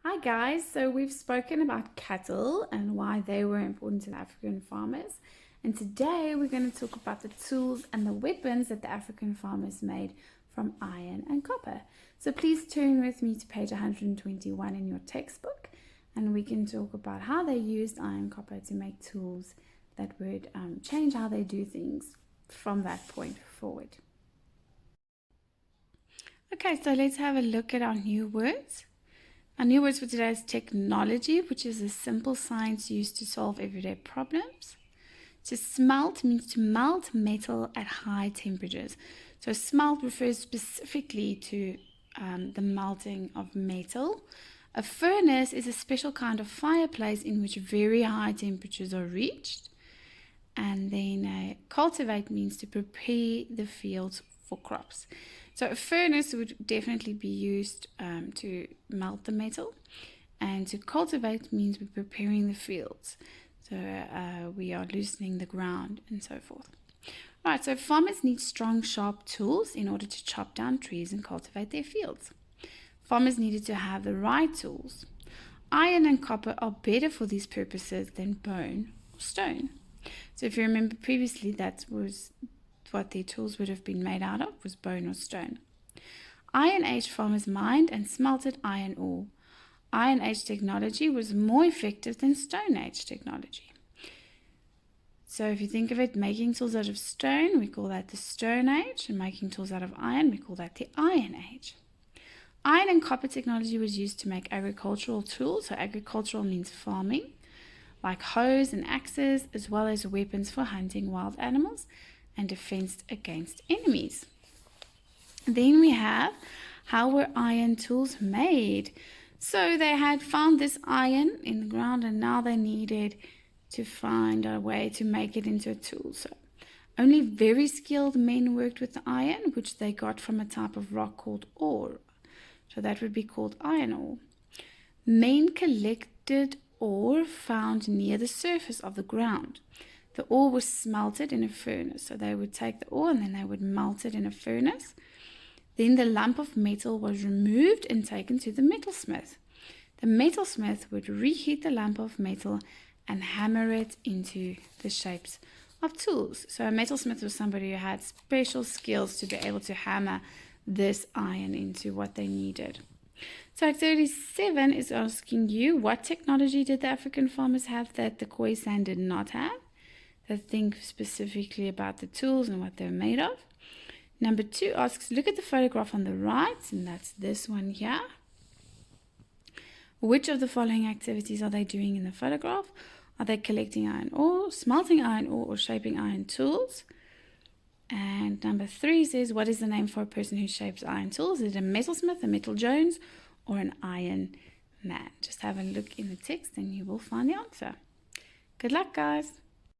Hi guys, so we've spoken about cattle and why they were important to the African farmers. And today we're going to talk about the tools and the weapons that the African farmers made from iron and copper. So please turn with me to page 121 in your textbook and we can talk about how they used iron and copper to make tools that would change how they do things from that point forward. Okay, so let's have a look at our new words. Our new words for today is technology, which is a simple science used to solve everyday problems. To smelt means to melt metal at high temperatures. So smelt refers specifically to the melting of metal. A furnace is a special kind of fireplace in which very high temperatures are reached. And then cultivate means to prepare the fields for crops. So a furnace would definitely be used to melt the metal, and to cultivate means we're preparing the fields. So we are loosening the ground and so forth. Right, so farmers need strong, sharp tools in order to chop down trees and cultivate their fields. Farmers needed to have the right tools. Iron and copper are better for these purposes than bone or stone. So if you remember previously, that was what their tools would have been made out of, was bone or stone. Iron Age farmers mined and smelted iron ore. Iron Age technology was more effective than Stone Age technology. So if you think of it, making tools out of stone, we call that the Stone Age, and making tools out of iron, we call that the Iron Age. Iron and copper technology was used to make agricultural tools. So agricultural means farming, like hoes and axes, as well as weapons for hunting wild animals and defense against enemies. Then we have, how were iron tools made? So they had found this iron in the ground and now they needed to find a way to make it into a tool. So only very skilled men worked with the iron, which they got from a type of rock called ore. So that would be called iron ore. Men collected ore found near the surface of the ground. The ore was smelted in a furnace. So they would take the ore and then they would melt it in a furnace. Then the lump of metal was removed and taken to the metalsmith. The metalsmith would reheat the lump of metal and hammer it into the shapes of tools. So a metalsmith was somebody who had special skills to be able to hammer this iron into what they needed. So activity 7 is asking you, what technology did the African farmers have that the Khoisan did not have? So think specifically about the tools and what they're made of. Number 2 asks, look at the photograph on the right, and that's this one here. Which of the following activities are they doing in the photograph? Are they collecting iron ore, smelting iron ore, or shaping iron tools? And number 3 says, what is the name for a person who shapes iron tools? Is it a metalsmith, a metal Jones, or an iron man? Just have a look in the text and you will find the answer. Good luck, guys.